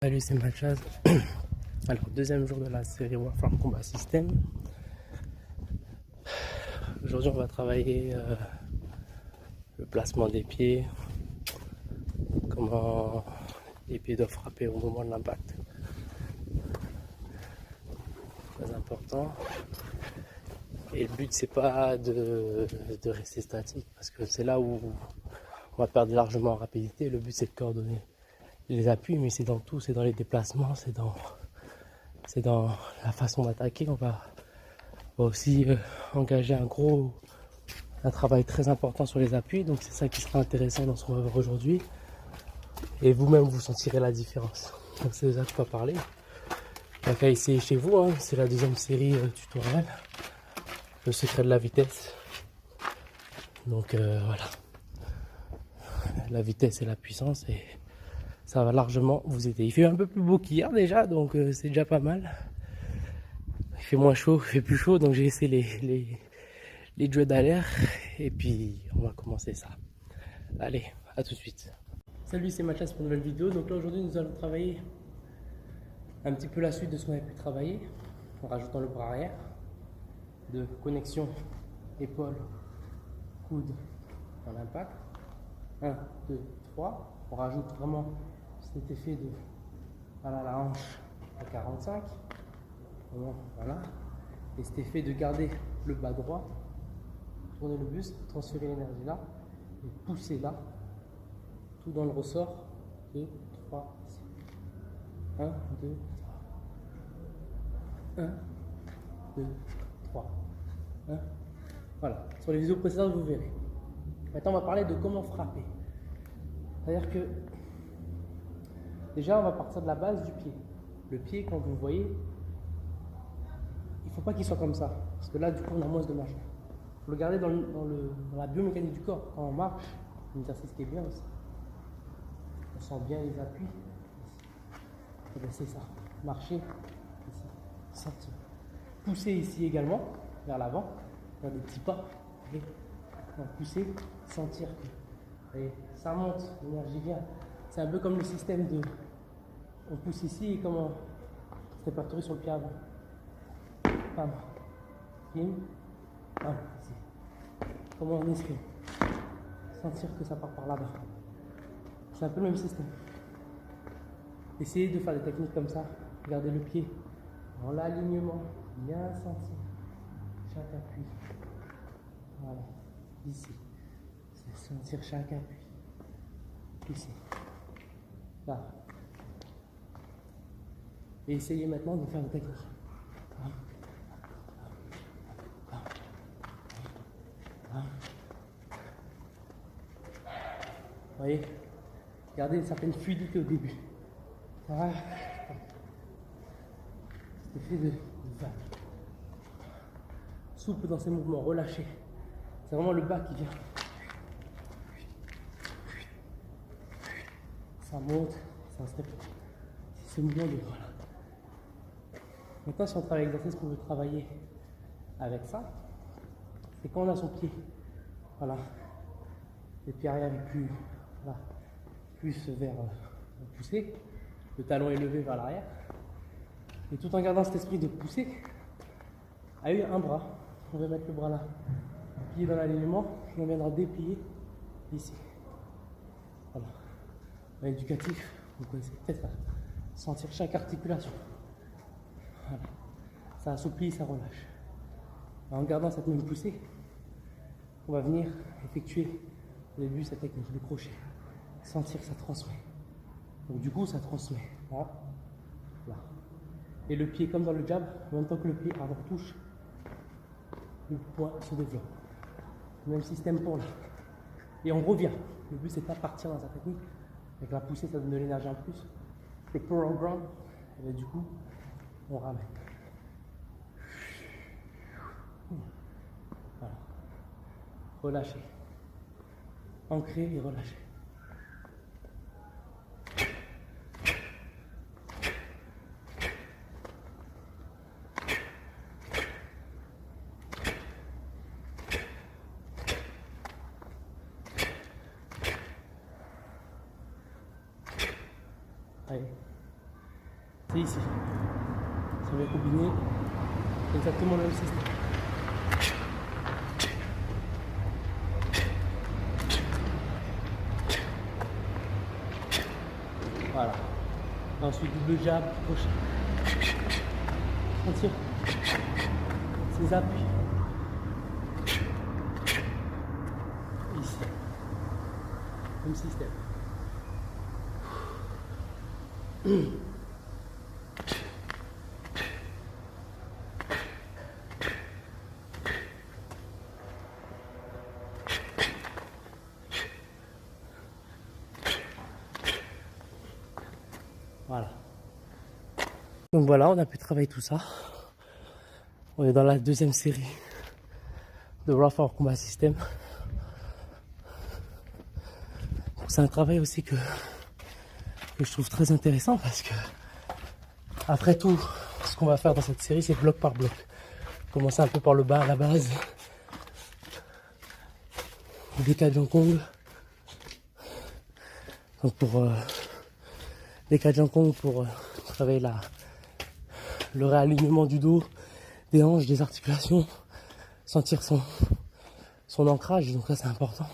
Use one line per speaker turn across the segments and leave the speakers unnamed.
Salut, c'est Matchaz. Alors, deuxième jour de la série Warframe Combat System. Aujourd'hui, on va travailler le placement des pieds, comment les pieds doivent frapper au moment de l'impact. Très important. Et le but, c'est pas de rester statique, parce que c'est là où on va perdre largement en rapidité. Le but, c'est de coordonner les appuis, mais c'est dans tout, c'est dans les déplacements, c'est dans la façon d'attaquer. On va aussi engager un travail très important sur les appuis, donc c'est ça qui sera intéressant dans ce qu'on va voir aujourd'hui. Et vous-même, vous sentirez la différence. Donc c'est de ça que je peux parler. Il n'y a qu'à essayer chez vous, hein. C'est la deuxième série tutoriel. Le secret de la vitesse. Donc voilà. La vitesse et la puissance, et ça va largement vous aider. Il fait un peu plus beau qu'hier déjà, donc c'est déjà pas mal. Il fait moins chaud, il fait plus chaud, donc j'ai essayé les jeux d'air. Et puis on va commencer ça. Allez, à tout de suite. Salut, c'est Mathias pour une nouvelle vidéo. Donc là aujourd'hui nous allons travailler un petit peu la suite de ce qu'on avait pu travailler en rajoutant le bras arrière de connexion épaule coude dans l'impact. 1, 2, 3. On rajoute vraiment cet effet de voilà, la hanche à 45. Voilà. Et cet effet de garder le bas droit, tourner le buste, transférer l'énergie là et pousser là, tout dans le ressort. 2, 3, 1, 2, 3. 1, 2, 3. 1. Voilà. Sur les vidéos précédentes, vous verrez. Maintenant, on va parler de comment frapper. C'est-à-dire que déjà, on va partir de la base du pied. Le pied, quand vous le voyez, il ne faut pas qu'il soit comme ça. Parce que là, du coup, on a moins de marge. Il faut le garder dans la biomécanique du corps. Quand on marche, c'est un exercice qui est bien aussi. On sent bien les appuis. C'est ça. Marcher, ici. Sentir. Pousser ici également, vers l'avant. Faire des petits pas. Et pousser, sentir que ça monte, l'énergie vient. C'est un peu comme le système de... On pousse ici et comment se répertorier sur le pied avant. Pam. Pim. Pam. Ici. Comment on escrime. Sentir que ça part par là-bas. C'est un peu le même système. Essayez de faire des techniques comme ça. Gardez le pied dans l'alignement. Bien sentir chaque appui. Voilà. Ici. C'est sentir chaque appui. Ici. Là. Et essayez maintenant de faire des techniques. Vous voyez, regardez une certaine fluidité au début. Cet effet de vague. Souple dans ses mouvements, relâché. C'est vraiment le bas qui vient. Ça monte, ça step. C'est ce mouvement de voilà. Maintenant, si on travaille l'exercice qu'on veut travailler avec ça, c'est quand on a son pied, voilà, les pieds arrière plus, voilà, plus vers pousser, le talon est levé vers l'arrière, et tout en gardant cet esprit de pousser, avec un bras, on va mettre le bras là, pied dans l'alignement, et on viendra déplier ici. Voilà. Éducatif, vous connaissez peut-être sentir chaque articulation. Voilà. Ça assouplit, ça relâche. En gardant cette même poussée, on va venir effectuer au début cette technique de crochet. Sentir que ça transmet. Donc du coup, ça transmet. Là, là. Et le pied comme dans le jab, en même temps que le pied avant touche, le poing se développe. Même système pour là. Et on revient. Le but, c'est pas partir dans sa technique. Avec la poussée, ça donne de l'énergie en plus. Le pull on ground, et bien, du coup, on ramène. Voilà. Relâchez. Ancrer et relâcher. Allez. C'est ici. Ça va combiner exactement le même système. Voilà. Ensuite, double jab, crochet. Sentir ses appuis. Ici. Même système. Voilà. Donc voilà, on a pu travailler tout ça. On est dans la deuxième série de Rough Hour Combat System. C'est un travail aussi que je trouve très intéressant parce que après tout, ce qu'on va faire dans cette série, c'est bloc par bloc. Commencer un peu par le bas à la base. Des Kajang Kong. Donc pour des Kajang Kong pour travailler le réalignement du dos, des hanches, des articulations, sentir son ancrage. Donc ça c'est important.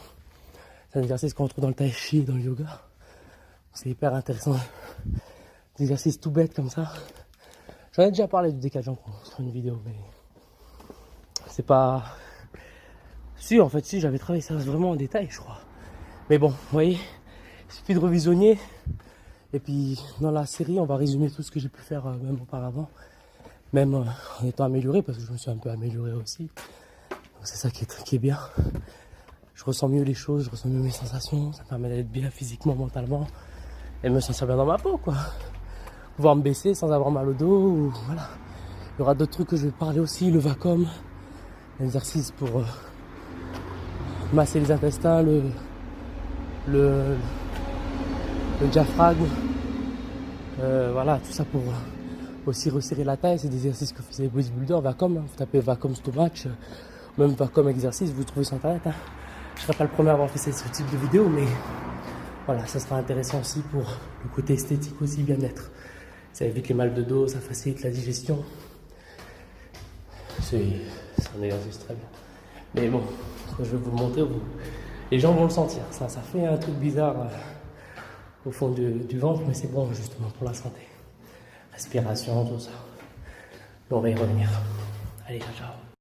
C'est un exercice qu'on retrouve dans le tai chi et dans le yoga. C'est hyper intéressant. Des exercices tout bêtes comme ça. J'en ai déjà parlé du décalage sur une vidéo, mais c'est pas... Si, en fait, si, j'avais travaillé ça vraiment en détail, je crois. Mais bon, vous voyez, il suffit de revisionner. Et puis, dans la série, on va résumer tout ce que j'ai pu faire même auparavant. Même en étant amélioré, parce que je me suis un peu amélioré aussi. Donc c'est ça qui est bien. Je ressens mieux les choses, je ressens mieux mes sensations. Ça me permet d'être bien physiquement, mentalement. Et me sentir bien dans ma peau, quoi. Pouvoir me baisser sans avoir mal au dos, ou voilà. Il y aura d'autres trucs que je vais parler aussi, le vacuum, l'exercice pour masser les intestins, le diaphragme, voilà, tout ça pour aussi resserrer la taille. C'est des exercices que faisaient les bodybuilders, vacuum, hein. Vous tapez vacuum stomach, même vacuum exercice, vous le trouvez sur internet, hein. Je ne serai pas le premier à avoir fait ce type de vidéo, mais voilà, ça sera intéressant aussi pour le côté esthétique aussi, bien-être. Ça évite les mal de dos, ça facilite la digestion. C'est un exercice très bien. Mais bon, je vais vous le montrer, les gens vont le sentir. Ça fait un truc bizarre au fond du ventre, mais c'est bon justement pour la santé. Respiration, tout ça. On va y revenir. Allez, ciao.